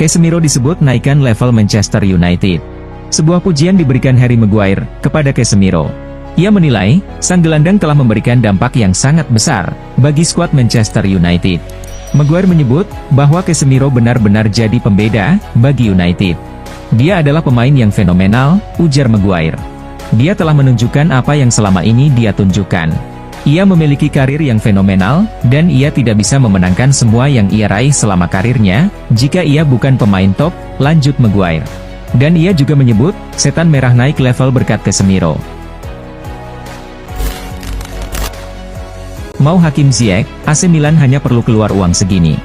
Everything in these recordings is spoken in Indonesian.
Casemiro disebut naikkan level Manchester United. Sebuah pujian diberikan Harry Maguire kepada Casemiro. Ia menilai, sang gelandang telah memberikan dampak yang sangat besar bagi skuad Manchester United. Maguire menyebut bahwa Casemiro benar-benar jadi pembeda bagi United. Dia adalah pemain yang fenomenal, ujar Maguire. Dia telah menunjukkan apa yang selama ini dia tunjukkan. Ia memiliki karir yang fenomenal, dan ia tidak bisa memenangkan semua yang ia raih selama karirnya, jika ia bukan pemain top, lanjut Maguire. Dan ia juga menyebut, setan merah naik level berkat Casemiro. Mau Hakim Ziyech, AC Milan hanya perlu keluar uang segini.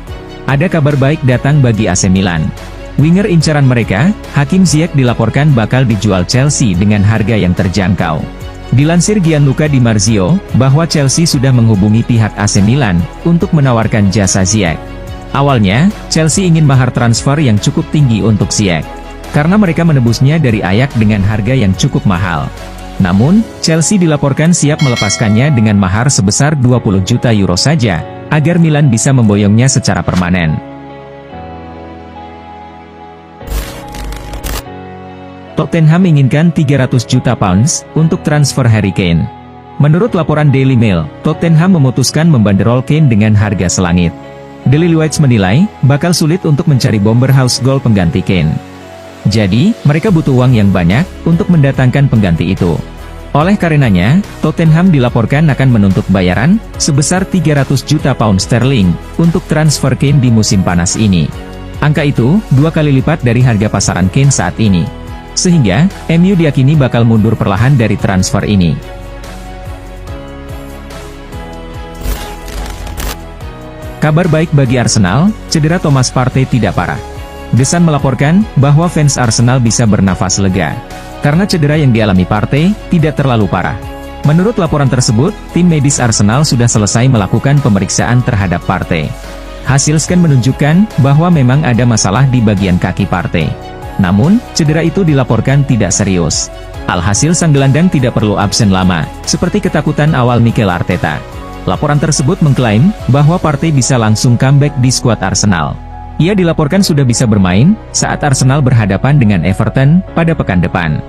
Ada kabar baik datang bagi AC Milan. Winger incaran mereka, Hakim Ziyech dilaporkan bakal dijual Chelsea dengan harga yang terjangkau. Dilansir Gianluca Di Marzio, bahwa Chelsea sudah menghubungi pihak AC Milan untuk menawarkan jasa Ziyech. Awalnya, Chelsea ingin mahar transfer yang cukup tinggi untuk Ziyech, karena mereka menebusnya dari Ajax dengan harga yang cukup mahal. Namun, Chelsea dilaporkan siap melepaskannya dengan mahar sebesar 20 juta euro saja, agar Milan bisa memboyongnya secara permanen. Tottenham menginginkan 300 juta pounds untuk transfer Harry Kane. Menurut laporan Daily Mail, Tottenham memutuskan membanderol Kane dengan harga selangit. Daily Lights menilai, bakal sulit untuk mencari bomber house goal pengganti Kane. Jadi, mereka butuh uang yang banyak untuk mendatangkan pengganti itu. Oleh karenanya, Tottenham dilaporkan akan menuntut bayaran sebesar 300 juta pound sterling untuk transfer Kane di musim panas ini. Angka itu 2 kali lipat dari harga pasaran Kane saat ini. Sehingga, MU diyakini bakal mundur perlahan dari transfer ini. Kabar baik bagi Arsenal, cedera Thomas Partey tidak parah. The Sun melaporkan bahwa fans Arsenal bisa bernafas lega, karena cedera yang dialami Partey tidak terlalu parah. Menurut laporan tersebut, tim medis Arsenal sudah selesai melakukan pemeriksaan terhadap Partey. Hasil scan menunjukkan bahwa memang ada masalah di bagian kaki Partey. Namun, cedera itu dilaporkan tidak serius. Alhasil sang gelandang tidak perlu absen lama, seperti ketakutan awal Mikel Arteta. Laporan tersebut mengklaim bahwa Partey bisa langsung comeback di skuad Arsenal. Ia dilaporkan sudah bisa bermain saat Arsenal berhadapan dengan Everton pada pekan depan.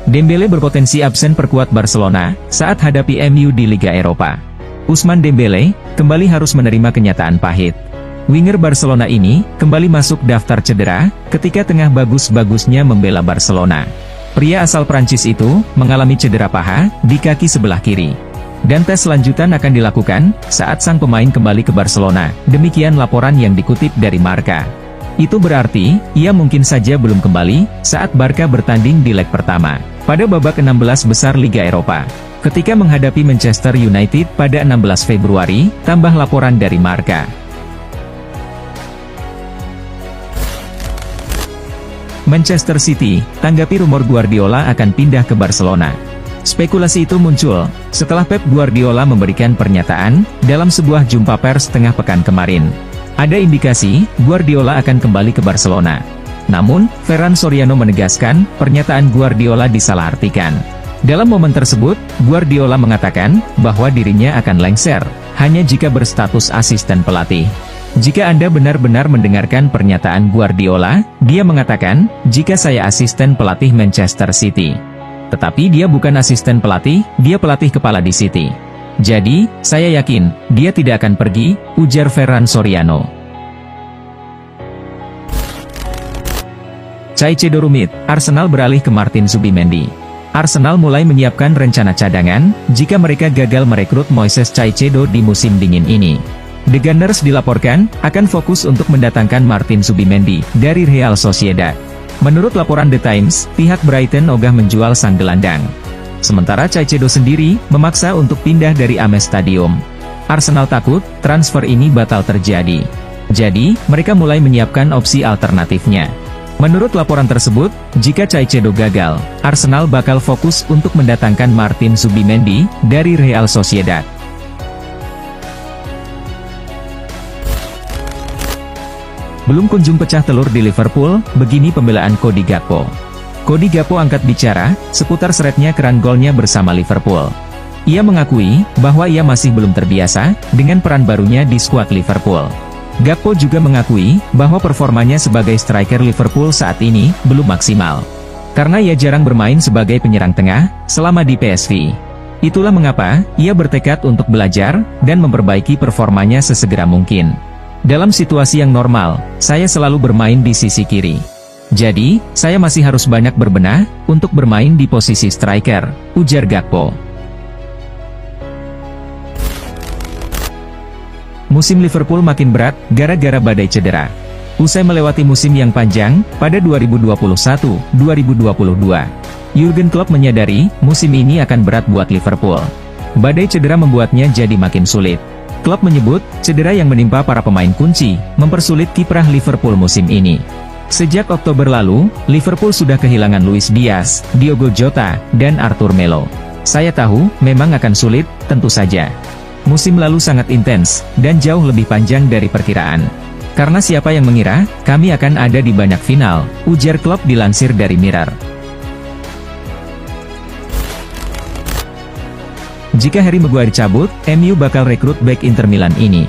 Dembele berpotensi absen perkuat Barcelona saat hadapi MU di Liga Eropa. Ousmane Dembele kembali harus menerima kenyataan pahit. Winger Barcelona ini kembali masuk daftar cedera ketika tengah bagus-bagusnya membela Barcelona. Pria asal Prancis itu mengalami cedera paha di kaki sebelah kiri. Dan tes lanjutan akan dilakukan saat sang pemain kembali ke Barcelona, demikian laporan yang dikutip dari Marca. Itu berarti, ia mungkin saja belum kembali saat Barca bertanding di leg pertama, pada babak 16 besar Liga Eropa, ketika menghadapi Manchester United pada 16 Februari, tambah laporan dari Marca. Manchester City, tanggapi rumor Guardiola akan pindah ke Barcelona. Spekulasi itu muncul setelah Pep Guardiola memberikan pernyataan dalam sebuah jumpa pers tengah pekan kemarin. Ada indikasi Guardiola akan kembali ke Barcelona. Namun, Ferran Soriano menegaskan pernyataan Guardiola disalahartikan. Dalam momen tersebut, Guardiola mengatakan bahwa dirinya akan lengser hanya jika berstatus asisten pelatih. Jika Anda benar-benar mendengarkan pernyataan Guardiola, dia mengatakan, jika saya asisten pelatih Manchester City. Tetapi dia bukan asisten pelatih, dia pelatih kepala di City. Jadi, saya yakin, dia tidak akan pergi, ujar Ferran Soriano. Caicedo rumit, Arsenal beralih ke Martin Zubimendi. Arsenal mulai menyiapkan rencana cadangan, jika mereka gagal merekrut Moises Caicedo di musim dingin ini. The Gunners dilaporkan, akan fokus untuk mendatangkan Martin Zubimendi, dari Real Sociedad. Menurut laporan The Times, pihak Brighton ogah menjual sang gelandang. Sementara Caicedo sendiri, memaksa untuk pindah dari Ames Stadium. Arsenal takut, transfer ini batal terjadi. Jadi, mereka mulai menyiapkan opsi alternatifnya. Menurut laporan tersebut, jika Caicedo gagal, Arsenal bakal fokus untuk mendatangkan Martin Zubimendi, dari Real Sociedad. Belum kunjung pecah telur di Liverpool, begini pembelaan Cody Gakpo. Cody Gakpo angkat bicara seputar seretnya keran golnya bersama Liverpool. Ia mengakui bahwa ia masih belum terbiasa dengan peran barunya di skuad Liverpool. Gakpo juga mengakui bahwa performanya sebagai striker Liverpool saat ini belum maksimal. Karena ia jarang bermain sebagai penyerang tengah selama di PSV. Itulah mengapa ia bertekad untuk belajar dan memperbaiki performanya sesegera mungkin. Dalam situasi yang normal, saya selalu bermain di sisi kiri. Jadi, saya masih harus banyak berbenah untuk bermain di posisi striker, ujar Gakpo. Musim Liverpool makin berat gara-gara badai cedera. Usai melewati musim yang panjang pada 2021-2022, Jurgen Klopp menyadari musim ini akan berat buat Liverpool. Badai cedera membuatnya jadi makin sulit. Klopp menyebut cedera yang menimpa para pemain kunci mempersulit kiprah Liverpool musim ini. Sejak Oktober lalu, Liverpool sudah kehilangan Luis Diaz, Diogo Jota, dan Arthur Melo. Saya tahu memang akan sulit, tentu saja. Musim lalu sangat intens dan jauh lebih panjang dari perkiraan. Karena siapa yang mengira, kami akan ada di banyak final, ujar Klopp dilansir dari Mirror. Jika Harry Maguire cabut, MU bakal rekrut bek Inter Milan ini.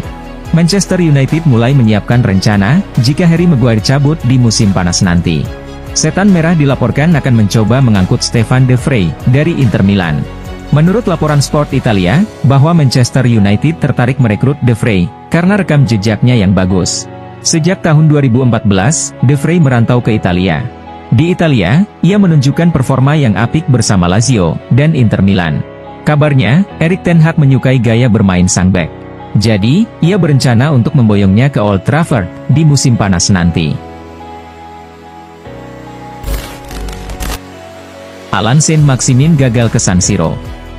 Manchester United mulai menyiapkan rencana, jika Harry Maguire cabut di musim panas nanti. Setan Merah dilaporkan akan mencoba mengangkut Stefan De Vrij dari Inter Milan. Menurut laporan Sport Italia, bahwa Manchester United tertarik merekrut De Vrij, karena rekam jejaknya yang bagus. Sejak tahun 2014, De Vrij merantau ke Italia. Di Italia, ia menunjukkan performa yang apik bersama Lazio dan Inter Milan. Kabarnya, Erik ten Hag menyukai gaya bermain sang bek. Jadi, ia berencana untuk memboyongnya ke Old Trafford di musim panas nanti. Alan Saint-Maximin gagal ke San Siro.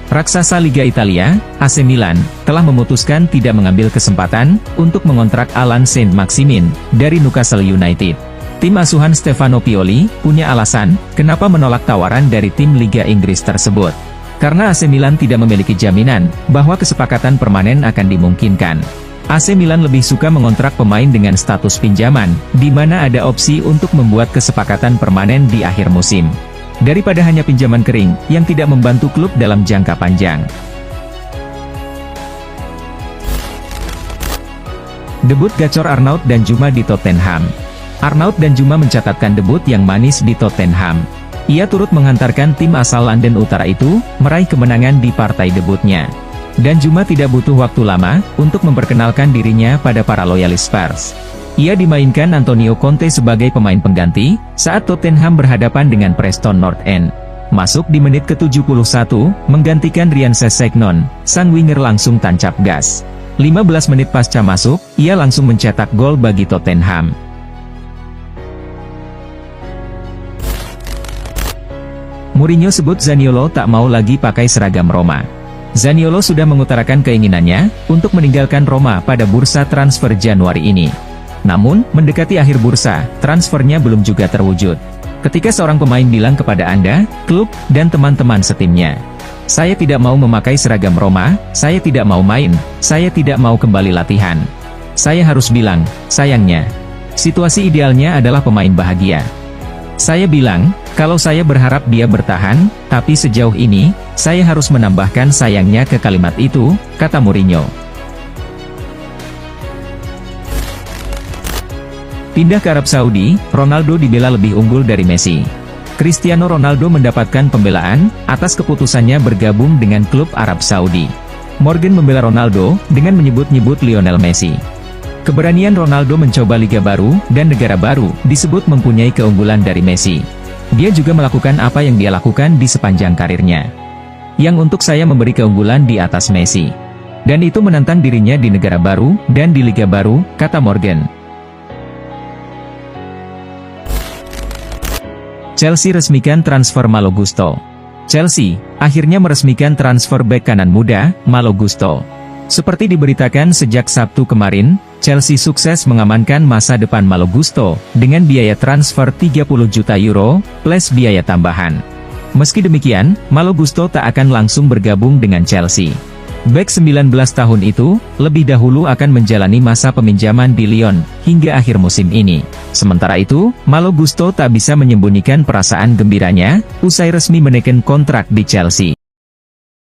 Raksasa Liga Italia, AC Milan, telah memutuskan tidak mengambil kesempatan untuk mengontrak Alan Saint-Maximin dari Newcastle United. Tim asuhan Stefano Pioli punya alasan kenapa menolak tawaran dari tim Liga Inggris tersebut. Karena AC Milan tidak memiliki jaminan bahwa kesepakatan permanen akan dimungkinkan. AC Milan lebih suka mengontrak pemain dengan status pinjaman, di mana ada opsi untuk membuat kesepakatan permanen di akhir musim, daripada hanya pinjaman kering, yang tidak membantu klub dalam jangka panjang. Debut gacor Arnaud Danjuma di Tottenham. Arnaud Danjuma mencatatkan debut yang manis di Tottenham. Ia turut menghantarkan tim asal London Utara itu, meraih kemenangan di partai debutnya. Danjuma tidak butuh waktu lama, untuk memperkenalkan dirinya pada para loyalis Spurs. Ia dimainkan Antonio Conte sebagai pemain pengganti, saat Tottenham berhadapan dengan Preston North End. Masuk di menit ke-71, menggantikan Ryan Sessegnon, sang winger langsung tancap gas. 15 menit pasca masuk, ia langsung mencetak gol bagi Tottenham. Mourinho sebut Zaniolo tak mau lagi pakai seragam Roma. Zaniolo sudah mengutarakan keinginannya untuk meninggalkan Roma pada bursa transfer Januari ini. Namun, mendekati akhir bursa, transfernya belum juga terwujud. Ketika seorang pemain bilang kepada Anda, klub, dan teman-teman setimnya, "Saya tidak mau memakai seragam Roma, saya tidak mau main, saya tidak mau kembali latihan." Saya harus bilang, sayangnya, situasi idealnya adalah pemain bahagia. Saya bilang, kalau saya berharap dia bertahan, tapi sejauh ini, saya harus menambahkan sayangnya ke kalimat itu, kata Mourinho. Pindah ke Arab Saudi, Ronaldo dibela lebih unggul dari Messi. Cristiano Ronaldo mendapatkan pembelaan atas keputusannya bergabung dengan klub Arab Saudi. Morgan membela Ronaldo dengan menyebut-nyebut Lionel Messi. Keberanian Ronaldo mencoba liga baru dan negara baru disebut mempunyai keunggulan dari Messi. Dia juga melakukan apa yang dia lakukan di sepanjang karirnya. Yang untuk saya memberi keunggulan di atas Messi. Dan itu menantang dirinya di negara baru dan di liga baru, kata Morgan. Chelsea resmikan transfer Malo Gusto. Chelsea akhirnya meresmikan transfer bek kanan muda, Malo Gusto. Seperti diberitakan sejak Sabtu kemarin, Chelsea sukses mengamankan masa depan Malo Gusto dengan biaya transfer 30 juta euro plus biaya tambahan. Meski demikian, Malo Gusto tak akan langsung bergabung dengan Chelsea. Bek 19 tahun itu, lebih dahulu akan menjalani masa peminjaman di Lyon, hingga akhir musim ini. Sementara itu, Malo Gusto tak bisa menyembunyikan perasaan gembiranya, usai resmi menekan kontrak di Chelsea.